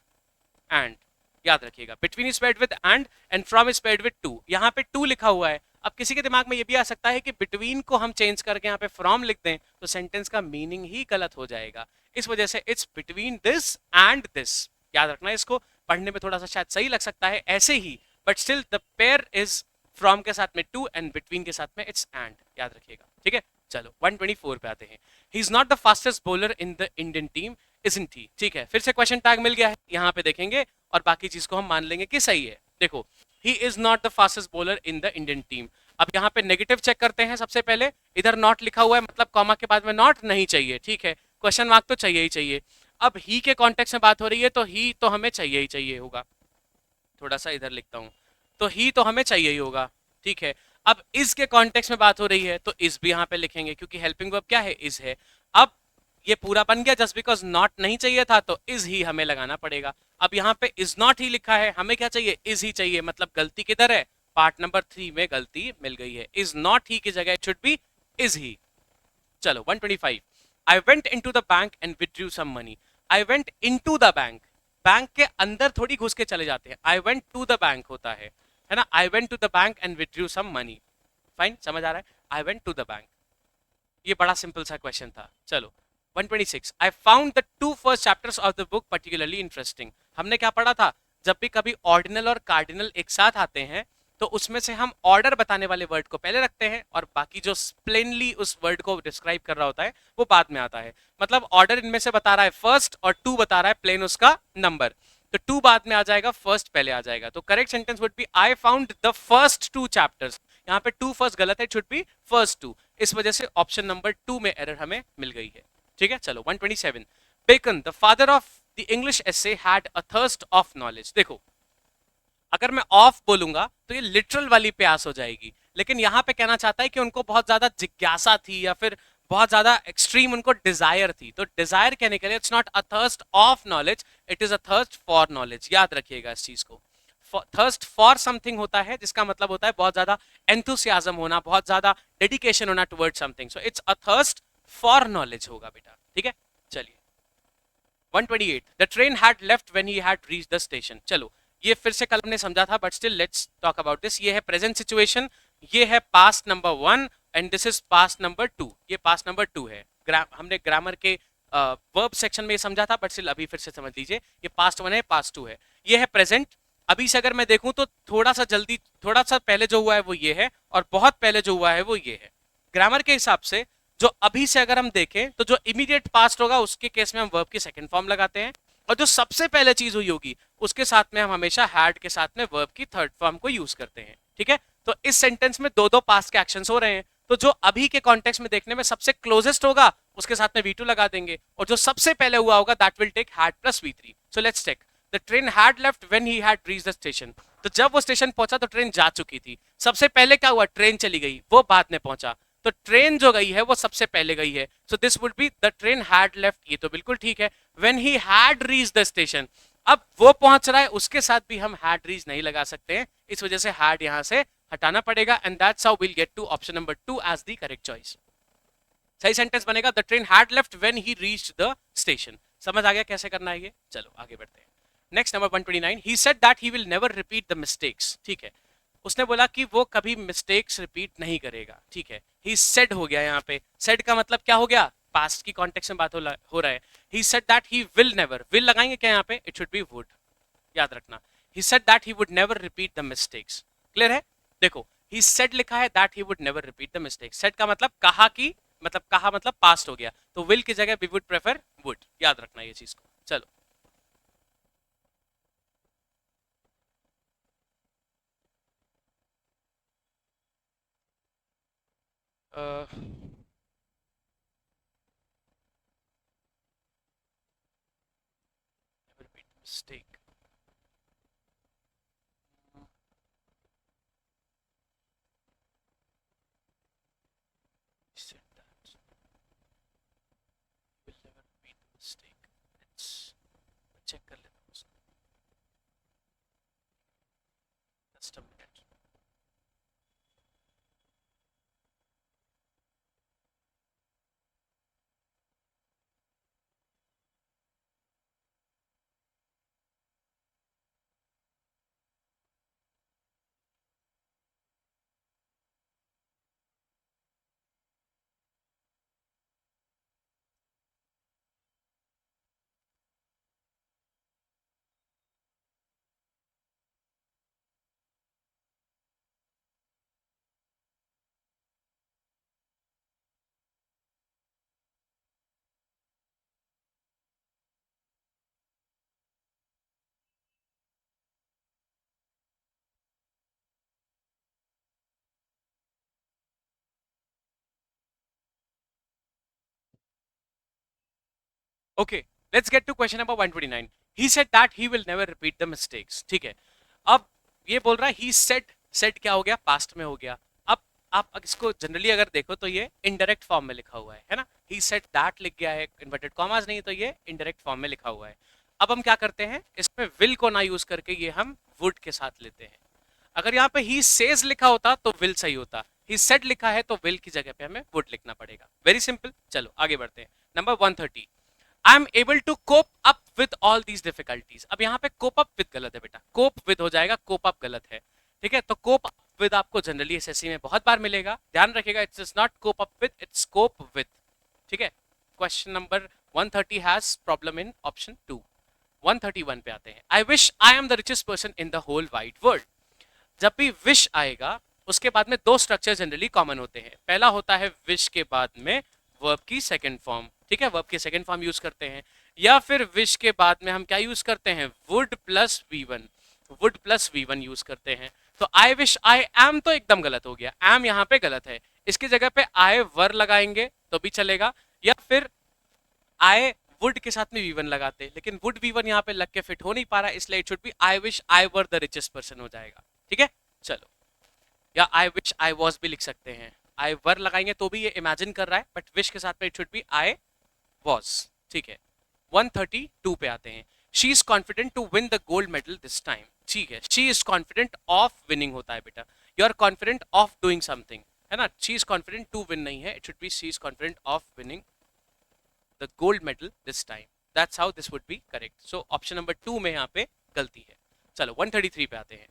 एंड। याद रखिएगा, between is paired with and from is paired with two. यहाँ पे टू लिखा हुआ है, अब किसी के दिमाग में ये भी आ सकता है कि बिटवीन को हम चेंज करके यहाँ पे फ्रॉम लिख दें तो सेंटेंस का मीनिंग ही गलत हो जाएगा, इस वजह से it's between this and this. याद रखना, इसको पढ़ने में थोड़ा सा शायद सही लग सकता है ऐसे ही, but still the pair is from के साथ में टू एंड बिटवीन के साथ में इट्स एंड, याद रखिएगा, ठीक है। चलो 124 पे आते हैं। He is not the fastest bowler in the Indian team, isn't he. ठीक है, फिर से क्वेश्चन टैग मिल गया है, यहाँ पे देखेंगे और बाकी चीज को हम मान लेंगे कि सही है। देखो, he is not the fastest bowler in the Indian team. अब यहाँ पे नेगेटिव चेक करते हैं सबसे पहले, इधर नॉट लिखा हुआ है, मतलब कॉमा के बाद में नॉट नहीं चाहिए, ठीक है, क्वेश्चन मार्क तो चाहिए ही चाहिए। अब ही के कॉन्टेक्स्ट में बात हो रही है तो ही तो हमें चाहिए ही चाहिए होगा, थोड़ा सा इधर लिखता हूं, तो ही तो हमें चाहिए ही होगा, ठीक है। अब इस के कॉन्टेक्स्ट में बात हो रही है तो इस भी यहाँ पे लिखेंगे, क्योंकि हेल्पिंग वर्ब क्या है, इज है। अब ये पूरा बन गया, जस्ट बिकॉज नॉट नहीं चाहिए था तो इज ही हमें लगाना पड़ेगा। अब यहाँ पे इज नॉट ही लिखा है, हमें क्या चाहिए, इज ही चाहिए, मतलब गलती किधर है, पार्ट नंबर 3 में गलती मिल गई है, इज नॉट ही की जगह it should be is he. चलो 125। I went into the bank and withdrew some money. I went into the bank, bank के अंदर थोड़ी घुस के चले जाते हैं, I went to the bank होता है ना। I went to the bank and withdrew some money, fine, समझ आ रहा है, I went to the bank. ये बड़ा सिंपल सा क्वेश्चन था। चलो 126। आई found the 2 first chapters of the book particularly interesting. हमने क्या पढ़ा था, जब भी कभी ऑर्डिनल और कार्डिनल एक साथ आते हैं तो उसमें से हम ऑर्डर बताने वाले वर्ड को पहले रखते हैं और बाकी जो प्लेनली उस वर्ड को डिस्क्राइब कर रहा होता है वो बाद में आता है। मतलब ऑर्डर इनमें से बता रहा है फर्स्ट और 2 बता रहा है प्लेन उसका नंबर, तो 2 बाद में आ जाएगा, फर्स्ट पहले आ जाएगा। तो correct sentence would be I found the first 2 chapters. यहाँ पे 2 फर्स्ट गलत है, इट शुड बी फर्स्ट 2, इस वजह से ऑप्शन नंबर 2 में एरर हमें मिल गई है, ठीक है। चलो 127। Bacon the father of the English essay had a thirst of knowledge. देखो, अगर मैं ऑफ बोलूंगा तो ये लिटरल वाली प्यास हो जाएगी, लेकिन यहाँ पे कहना चाहता है कि उनको बहुत ज्यादा जिज्ञासा थी या फिर बहुत ज्यादा एक्सट्रीम उनको डिजायर थी। तो डिजायर कहने के लिए it's not a thirst of knowledge, it is a thirst for knowledge. याद रखिएगा इस चीज को, थर्स्ट फॉर समथिंग होता है जिसका मतलब होता है बहुत ज्यादा एंथुसियाज्म होना, बहुत ज्यादा डेडिकेशन होना toward something, so it's a thirst for knowledge होगा बेटा, ठीक है। चलिए 128। The train had left when he had reached the station. चलो, ये फिर से कल हमने समझा था, but still let's talk about this. ये है प्रेजेंट सिचुएशन, ये है past number 1 and this is past number 2। ये पास्ट नंबर 2 है। हमने ग्रामर के वर्ब सेक्शन में ये समझा था, बट स्टिल अभी फिर से समझ लीजिए, ये पास्ट 1 है, पास्ट 2 है। ये है प्रेजेंट। अभी से अगर मैं देखूं तो थोड़ा सा जल्दी, थोड़ा सा पहले जो हुआ है वो ये है, और बहुत पहले जो हुआ है वो ये है। ग्रामर के हिसाब से जो अभी से अगर हम देखें तो जो इमीडिएट पास्ट होगा उसके केस में हम वर्ब की सेकंड फॉर्म लगाते हैं, और जो सबसे पहले चीज हुई होगी उसके साथ में हम हमेशा हैड के साथ में वर्ब की थर्ड फॉर्म को यूज करते हैं, ठीक है। तो इस सेंटेंस में दो दो पास्ट के एक्शंस हो रहे हैं, तो जो अभी के कॉन्टेक्स्ट में देखने में सबसे क्लोजेस्ट होगा उसके साथ में V2 लगा देंगे, और जो सबसे पहले हुआ होगा that will take had plus V3। So let's take the train had left when he had reached the station. तो जब वो स्टेशन पहुंचा तो ट्रेन जा चुकी थी। सबसे पहले क्या हुआ, ट्रेन चली गई, वो बाद में पहुंचा। तो ट्रेन जो गई है वो सबसे पहले गई है, so this would be the train had left, ये तो बिल्कुल ठीक है। When he had reached the station, अब वो पहुंच रहा है उसके साथ भी हम हैड रीच नहीं लगा सकते हैं, इस वजह से हैड यहां से हटाना पड़ेगा, and that's how will get to option number 2 as the correct choice. सही सेंटेंस बनेगा the train had left when he reached the station. समझ आ गया कैसे करना है ये, चलो आगे बढ़ते हैं। Next number 129, he said that he will never repeat the mistakes, ठीक है। उसने बोला कि वो कभी मिस्टेक्स रिपीट नहीं करेगा, ठीक है। ही सेड हो गया यहाँ पे, सेड का मतलब क्या हो गया, पास्ट की कॉन्टेक्स्ट में बात हो रहा है। ही said that he will never, will लगाएंगे क्या यहाँ पे, इट शुड बी वुड, याद रखना। ही said that he would never repeat the mistakes, clear है। देखो ही सेड लिखा है that he would never repeat the mistakes, said का मतलब कहा की, मतलब कहा मतलब पास्ट हो गया, तो विल की जगह वी वुड प्रेफर वुड, याद रखना ये चीज को। चलो मिस्टेक, चेक कर लेता हूँ उसको, just a minute। Okay, let's get to question number 129। He said that he will never repeat the mistakes, ठीक है। अब ये बोल रहा है ही सेड, सेड क्या हो गया, पास्ट में हो गया। अब आप इसको जनरली अगर देखो तो ये इनडायरेक्ट फॉर्म में लिखा हुआ है ना। ही सेड दैट लिख गया है, इन्वर्टेड कॉमास नहीं, तो ये इनडायरेक्ट फॉर्म में लिखा हुआ है। अब हम क्या करते हैं, इसमें विल को ना यूज करके ये हम वुड के साथ लेते हैं। अगर यहाँ पे ही सेज लिखा होता तो विल सही होता, ही सेड लिखा है तो विल की जगह पे हमें वुड लिखना पड़ेगा, वेरी सिंपल। चलो आगे बढ़ते हैं। Number 130, I am able to cope up with all these difficulties. अब यहाँ पे कोप अप विद गलत है बेटा, कोप विद हो जाएगा, कोप अप गलत है, ठीक है। तो कोप अप विद आपको जनरली एसएससी में बहुत बार मिलेगा, ध्यान रखिएगा, it's not cope up with, it's cope with, ठीक है। Question number 130 has problem in option 2। 131 पे आते हैं। I wish I am the richest person in the whole wide world. जब भी विश आएगा उसके बाद में दो स्ट्रक्चर जनरली कॉमन होते हैं। पहला होता है विश के बाद में वर्ब की सेकंड फॉर्म, ठीक है, वर्ब की सेकंड फॉर्म यूज करते हैं। या फिर विश के बाद में हम क्या यूज करते हैं, would plus V1, would plus V1 use करते हैं। तो आई विश आई एम तो एकदम गलत हो गया, एम यहाँ पे गलत है, इसकी जगह पे आई वर लगाएंगे तो भी चलेगा, या फिर आई वुड के साथ में वी1 लगाते, लेकिन वुड वी1 यहाँ पे लग के फिट हो नहीं पा रहा, इसलिए it should be I wish I were the richest person हो जाएगा, ठीक है। चलो, या आई विश आई वॉज भी लिख सकते हैं, आई वर लगाएंगे तो भी ये इमेजिन कर रहा है, बट विश के साथ में it should be I was, ठीक है। 132 पे आते हैं। She is confident to win the gold medal this time, ठीक है। She is confident of winning होता है बेटा, you are confident of doing something, है ना। She is confident to win नहीं है, it should be she is confident of winning the gold medal this time, that's how this would be correct. So option number 2 में यहाँ पे गलती है। चलो 133 पे आते हैं।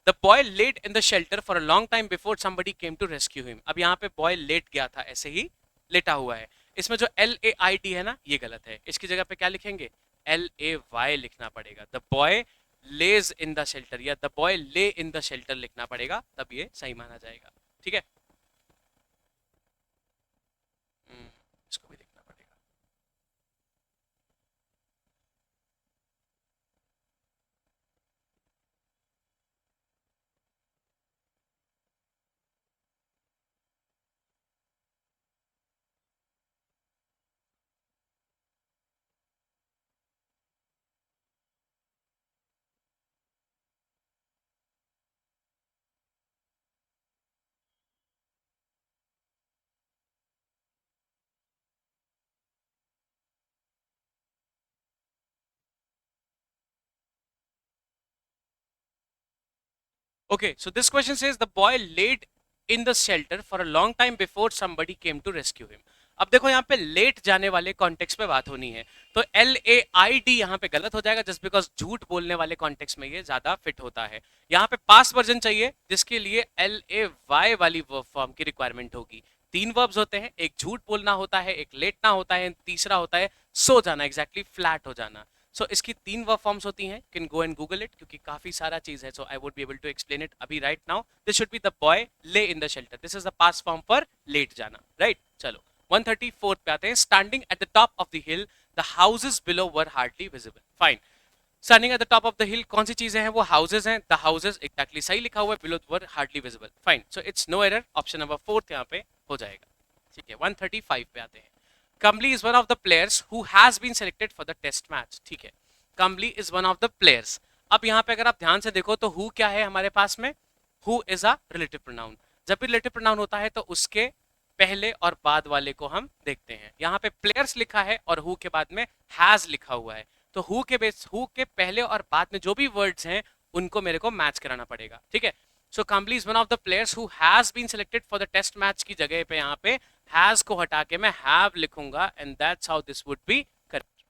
The boy let in the shelter for a long time before somebody came to rescue him. अब यहाँ पे बॉय लेट गया था, ऐसे ही लेटा हुआ है। इसमें जो LAIT है ना, ये गलत है, इसकी जगह पे क्या लिखेंगे, LAY लिखना पड़ेगा। The boy lays in the shelter, या the boy lay in the shelter लिखना पड़ेगा, तब ये सही माना जाएगा, ठीक है। इसको भी लिखना पड़ेगा। Okay, so this question says the boy laid in the shelter for a long time before somebody came to rescue him. अब देखो यहाँ पे लेट जाने वाले कॉन्टेक्स्ट पे बात होनी है, तो LAID यहाँ पे गलत हो जाएगा जस्ट बिकॉज झूठ बोलने वाले कॉन्टेक्स्ट में ये ज्यादा फिट होता है. यहाँ पे पास्ट वर्जन चाहिए जिसके लिए LAY वाली वर्ब फॉर्म की रिक्वायरमेंट होगी. तीन वर्ब्स होते हैं, एक झूठ बोलना होता है, एक लेटना होता है, तीसरा होता है सो जाना, एग्जैक्टली फ्लैट हो जाना. सो इसकी तीन वर्ब फॉर्म्स होती हैं. Can go and Google it क्योंकि काफी सारा चीज है. So I would be able to explain it अभी right now. This should be the boy lay in the shelter. This is the past form for लेट जाना, राइट. चलो 134 पे आते हैं. Standing at the top of the hill the houses below were hardly visible. Fine. Standing at the top of the hill कौन सी चीजें हैं? वो हाउसेस हैं. द हाउसेस एग्जैक्टली सही लिखा हुआ है. Below were hardly visible. Fine. So it's no error. Option number 4 यहाँ पे हो जाएगा. ठीक है. 135 पे आते हैं. Kamli is one of the players who has been selected for the test match. ठीक है. Kamli is one of the players. अब यहाँ पे अगर आप ध्यान से देखो तो हु क्या है हमारे पास में? Who is a relative pronoun. जब भी रिलेटिव प्रोनाउन होता है तो उसके पहले और बाद वाले को हम देखते हैं. यहाँ पे प्लेयर्स लिखा है और हु के बाद में हैज लिखा हुआ है. तो हु के पहले और बाद में जो भी वर्ड्स हैं उनको मेरे को मैच कराना पड़ेगा. ठीक है. So Kamli is one of the players who has been selected for the test match की जगह पे यहाँ पे हैज को हटा के मैं हैव लिखूंगा and that's how this would be correct.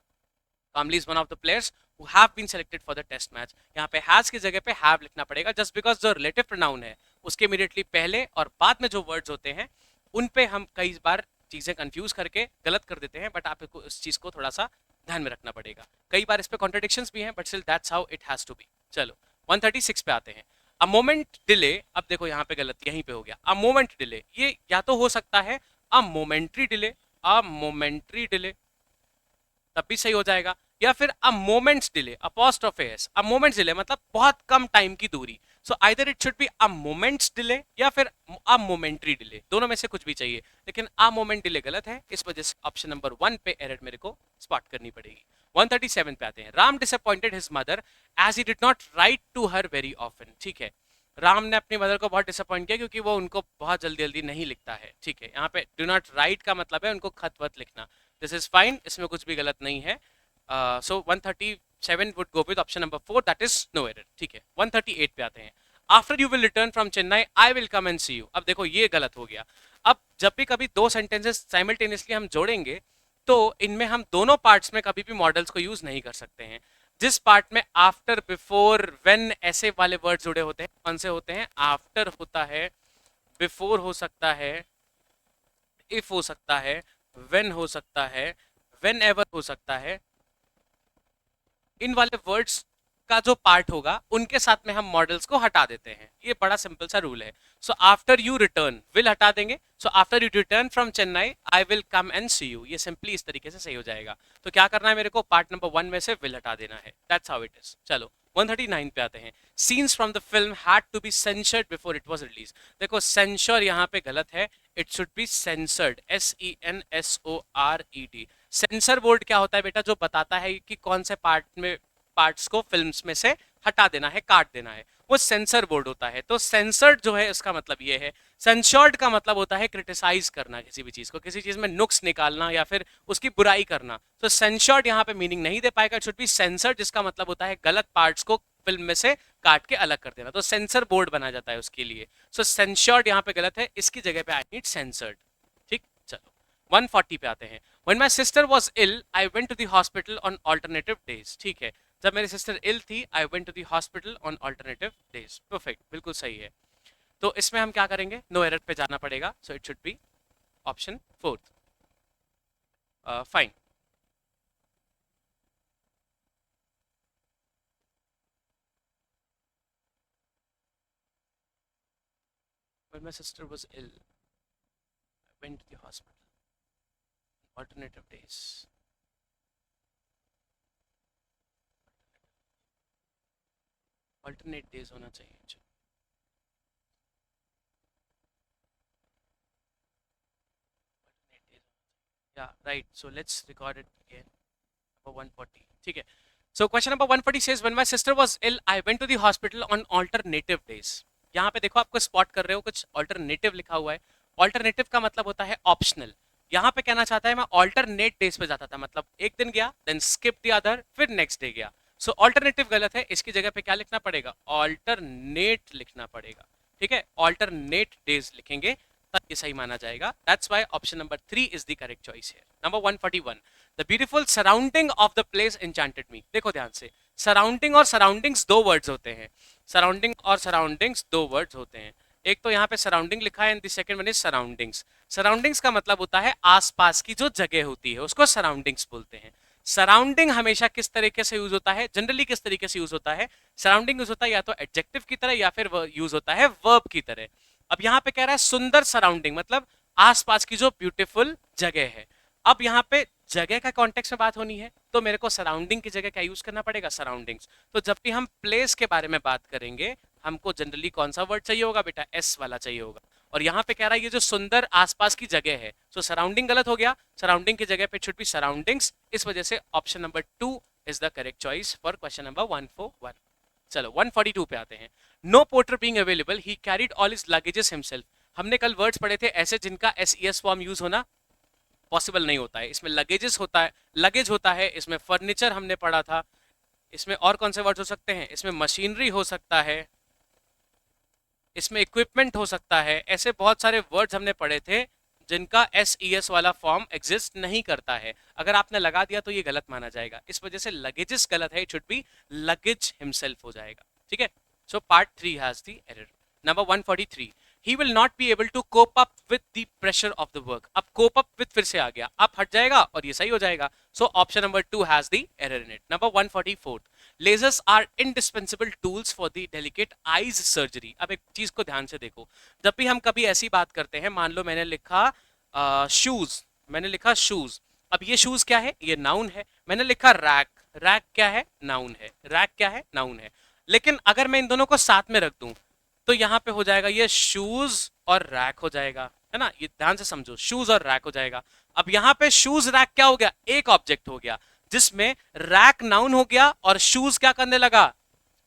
Kamli is one of the players who have been selected for the test match. यहाँ पे has की जगह पे have लिखना पड़ेगा just because जो relative pronoun है उसके immediately पहले और बाद में जो words होते हैं उन पे हम कई बार चीजें कंफ्यूज करके गलत कर देते हैं. बट आपको इस चीज को थोड़ा सा ध्यान में रखना पड़ेगा. कई बार इस पे कॉन्ट्रडिक्शंस भी हैं but still that's how it has to be. चलो 136 पे आते हैं. A moment delay. अब देखो यहाँ पे गलत यहीं पे हो गया. अ मोमेंट डिले ये या तो हो सकता है अ मोमेंट्री डिले, अ मोमेंट्री डिले तब भी सही हो जाएगा, या फिर अ मोमेंट्स डिले अपॉस्ट्रोफ एस. अ मोमेंट्स डिले मतलब बहुत कम टाइम की दूरी. So either it should be a moments delay या फिर अ मोमेंट्री डिले. दोनों में से कुछ भी चाहिए लेकिन अ मोमेंट डिले गलत है. इस वजह से ऑप्शन नंबर 1 पे एरर मेरे को स्पॉट करनी पड़ेगी. 137 पे आते हैं. Ram disappointed his mother as he did not write to her very often. ठीक है. राम ने अपनी मदर को बहुत डिसअपॉइंट किया क्योंकि वो उनको बहुत जल्दी जल्दी नहीं लिखता है. ठीक है. यहाँ पे डू नॉट राइट का मतलब है उनको खत वत लिखना. This is fine. इसमें कुछ भी गलत नहीं है. सो 137 would go with option number 4, that is no error. ठीक है. 138 पे आते हैं. After you will return from Chennai I will come and see you. अब देखो ये गलत हो गया. अब जब भी कभी दो सेंटेंसेस साइमल्टेनियसली हम जोड़ेंगे तो इनमें हम दोनों पार्ट्स में कभी भी मॉडल्स को यूज नहीं कर सकते हैं. जिस पार्ट में आफ्टर, बिफोर, व्हेन ऐसे वाले वर्ड जुड़े होते हैं कौन से होते हैं? आफ्टर होता है, बिफोर हो सकता है, इफ हो सकता है, व्हेन हो सकता है, व्हेन एवर हो सकता है. इन वाले वर्ड्स का जो पार्ट होगा उनके साथ में हम मॉडल्स को हटा देते हैं. ये बड़ा सिंपल सा रूल है. So after you return will हटा देंगे. So after you return from Chennai I will come and see you. ये सिंपली इस तरीके से सही हो जाएगा. तो क्या करना है मेरे को? पार्ट नंबर 1 में से विल हटा देना है. That's how it is. चलो 139 पे आते हैं. Scenes from the film had to be censored before it was release. देखो सेंसर यहाँ पे गलत है. It should be censored. SENSORED. Censor board क्या होता है बेटा? जो बताता है कि कौन से पार्ट्स को फिल्म्स में से हटा देना है, काट देना है, वो सेंसर बोर्ड होता है. तो सेंसर्ड जो है उसका मतलब ये है. सेंसर्ड का मतलब होता है क्रिटिसाइज करना किसी भी चीज को, किसी चीज में नुक्स निकालना या फिर उसकी बुराई करना. तो सेंसर्ड यहाँ पे मीनिंग नहीं दे पाएगा. इट शुड बी सेंसर्ड जिसका मतलब होता है गलत पार्ट्स को फिल्म में से काट के अलग कर देना. तो सेंसर बोर्ड बना जाता है उसके लिए. सो सेंसर्ड यहाँ पे गलत है. इसकी जगह पे आई नीड सेंसर्ड. ठीक. चलो 140 पे आते हैं. When my sister was ill, I went to the hospital on alternative days. ठीक है. जब मेरी सिस्टर इल थी I went to the hospital on alternative days. Perfect. बिल्कुल सही है. तो इसमें हम क्या करेंगे? नो एरर पे जाना पड़ेगा. So it should B option 4. Fine. When my sister was ill, I went to the hospital. Alternative days. Alternate days होना चाहिए. Yeah, right. So let's record it again. Number 140. ठीक है. So question number 140 says when my sister was ill, I went to the hospital on alternative days. यहाँ पे देखो आपको स्पॉट कर रहे हो कुछ ऑल्टरनेटिव लिखा हुआ है. ऑल्टरनेटिव का मतलब होता है ऑप्शनल. यहाँ पे कहना चाहता है मैं ऑल्टरनेट डेज पे जाता था, मतलब एक दिन गया देन स्किप द अदर, फिर नेक्स्ट डे गया. सो ऑल्टरनेटिव गलत है, इसकी जगह पे क्या लिखना पड़ेगा, ऑल्टरनेट लिखना पड़ेगा, ठीक है, ऑल्टरनेट डेज लिखेंगे तब ये सही माना जाएगा। That's why option number 3 is the correct choice here. Number 141, the beautiful surrounding of the place enchanted me. देखो ध्यान से, सराउंडिंग और सराउंडिंग्स दो वर्ड्स होते हैं, सराउंडिंग और सराउंडिंग्स दो वर्ड्स होते हैं। एक तो यहाँ पे सराउंडिंग लिखा है and the second one is surroundings. Surroundings का मतलब होता है आसपास की जो जगह होती है उसको सराउंडिंग्स बोलते हैं। सराउंडिंग हमेशा किस तरीके से यूज होता है, जनरली किस तरीके से यूज होता है, सराउंडिंग यूज होता है या तो एडजेक्टिव की तरह या फिर यूज होता है वर्ब की तरह। अब यहाँ पे कह रहा है सुंदर सराउंडिंग, मतलब आसपास की जो ब्यूटीफुल जगह है। अब यहाँ पे जगह का कॉन्टेक्स्ट में बात होनी है तो मेरे को सराउंडिंग की जगह क्या यूज करना पड़ेगा, सराउंडिंग्स। तो जब भी हम प्लेस के बारे में बात करेंगे हमको जनरली कौन सा वर्ड चाहिए होगा बेटा, एस वाला चाहिए होगा। और यहाँ पे कह रहा है ये जो सुंदर आसपास की जगह है, सो सराउंडिंग गलत हो गया, सराउंडिंग की जगह पे शुड बी सराउंडिंग्स। इस वजह से option number 2 is the correct choice for question number 141। चलो 142 पे आते हैं। No porter being available he carried all his luggages himself. हमने कल वर्ड्स पढ़े थे ऐसे जिनका एस फॉर्म यूज होना पॉसिबल नहीं होता है। इसमें लगेजेस होता है, लगेज होता है, इसमें फर्नीचर हमने पढ़ा था, इसमें और कौन से वर्ड्स हो सकते हैं, इसमें मशीनरी हो सकता है, इसमें इक्विपमेंट हो सकता है। ऐसे बहुत सारे वर्ड्स हमने पढ़े थे जिनका एस वाला फॉर्म एग्जिस्ट नहीं करता है। अगर आपने लगा दिया तो ये गलत माना जाएगा, इस वजह से लगेजेस गलत है, it should B luggage himself हो जाएगा, ठीक है। So part 3 has the error. Number 143, he will not be able to cope up with the pressure of the work। अब cope up with फिर से आ गया, अब हट जाएगा और ये सही हो जाएगा। So option number 2 has the error in it। Number 144, lasers are indispensable tools for the delicate eyes surgery। अब एक चीज को ध्यान से देखो, जब भी हम कभी ऐसी बात करते हैं, मान लो मैंने लिखा शूज, मैंने लिखा शूज, अब ये शूज क्या है, ये नाउन है। मैंने लिखा रैक, रैक क्या है, नाउन है, रैक क्या है, नाउन है। लेकिन अगर मैं इन दोनों को साथ में रख दूं तो यहाँ पे हो जाएगा ये शूज और रैक हो जाएगा, है ना, ये ध्यान से समझो, शूज और रैक हो जाएगा। अब यहाँ पे शूज रैक क्या हो गया, एक ऑब्जेक्ट हो गया जिसमें रैक नाउन हो गया और शूज क्या करने लगा,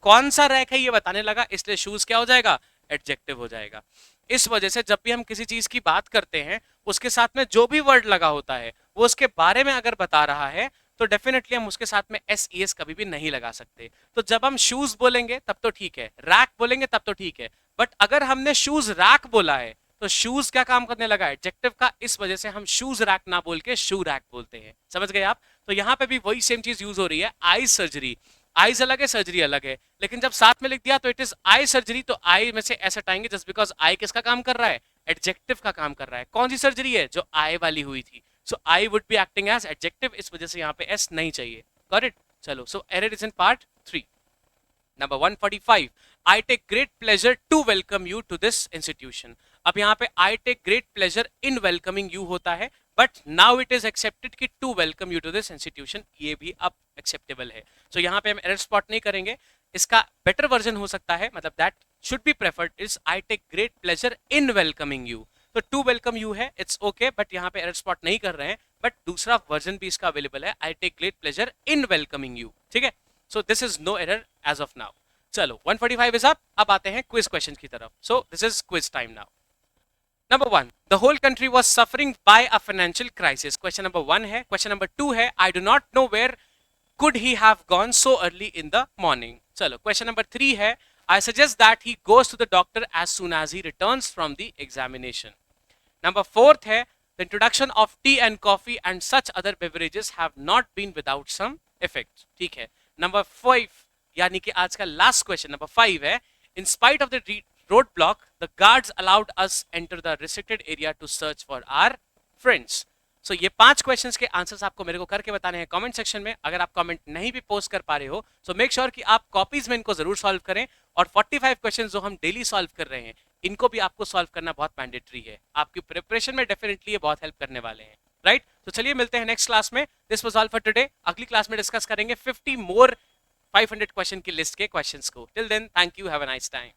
कौन सा रैक है ये बताने लगा, इसलिए शूज क्या हो जाएगा, एडजेक्टिव हो जाएगा। इस वजह से जब भी हम किसी चीज की बात करते हैं उसके साथ में जो भी वर्ड लगा होता है वो उसके बारे में अगर बता रहा है तो डेफिनेटली हम उसके साथ में एस कभी भी नहीं लगा सकते। तो जब हम शूज बोलेंगे तब तो ठीक है, रैक बोलेंगे तब तो ठीक है, बट अगर हमने शूज रैक बोला है तो शूज क्या काम करने लगा, एडजेक्टिव का, इस वजह से हम शूज रैक ना बोल के शू रैक बोलते हैं। समझ गए आप? तो यहाँ पे भी वही सेम चीज यूज हो रही है, आई सर्जरी। आईज अलग है, सर्जरी अलग है, लेकिन जब साथ में लिख दिया तो इट इज आई सर्जरी, तो आई में से ऐसे हटाएंगे जस्ट बिकॉज आई किसका काम कर रहा है, एडजेक्टिव का काम कर रहा है। कौन सी सर्जरी है, जो आई वाली हुई थी, so I would be acting as adjective, इस वजह से यहाँ पे एस नहीं चाहिए। Got it? चलो, so error is in part 3। Number 145, I take great pleasure to welcome you to this institution. अब यहाँ पे I take great pleasure in welcoming you होता है, but now it is accepted कि to welcome you to this institution, ये भी अब एक्सेप्टेबल है। सो यहाँ पे हम एरर स्पॉट नहीं करेंगे, इसका बेटर वर्जन हो सकता है, मतलब that should be preferred is I take great pleasure in welcoming you. तो टू वेलकम यू है, इट्स ओके, बट यहाँ पे एरर स्पॉट नहीं कर रहे हैं, बट दूसरा वर्जन भी इसका अवेलेबल है, I take great pleasure in welcoming you, ठीक है। So this is no error as of now. चलो 145 इज अप, अब आते हैं क्विज क्वेश्चन की तरफ। सो this is quiz time now. Number 1, the whole country was suffering by a financial crisis। Question number 1 है। Question number 2 है, I do not know where could he have gone so early in the morning। चलो, question number 3 है, I suggest that he goes to the doctor as soon as he returns from the examination। Number 4 है, the introduction of tea and coffee and such other beverages have not been without some effect। ठीक है। Number 5 यानी कि आज का लास्ट क्वेश्चन नंबर 5 है, in spite of the roadblock, the guards allowed us enter the restricted area to search for our friends। So ये 5 क्वेश्चंस के आंसर्स आपको मेरे को करके बताने हैं कमेंट सेक्शन में। अगर आप कमेंट नहीं भी पोस्ट कर पा रहे हो so मेक श्योर कि आप कॉपीज में इनको जरूर सॉल्व करें, और 45 क्वेश्चंस जो हम डेली सॉल्व कर रहे हैं इनको भी आपको सॉल्व करना बहुत मैंडेटरी है, आपकी प्रिपरेशन में डेफिनेटली ये बहुत हेल्प करने वाले हैं, राइट। तो चलिए मिलते हैं नेक्स्ट क्लास में। This was all for today. अगली क्लास में डिस्कस करेंगे 50 मोर 500 क्वेश्चन की लिस्ट के क्वेश्चंस को। Till then, thank you, have a nice time.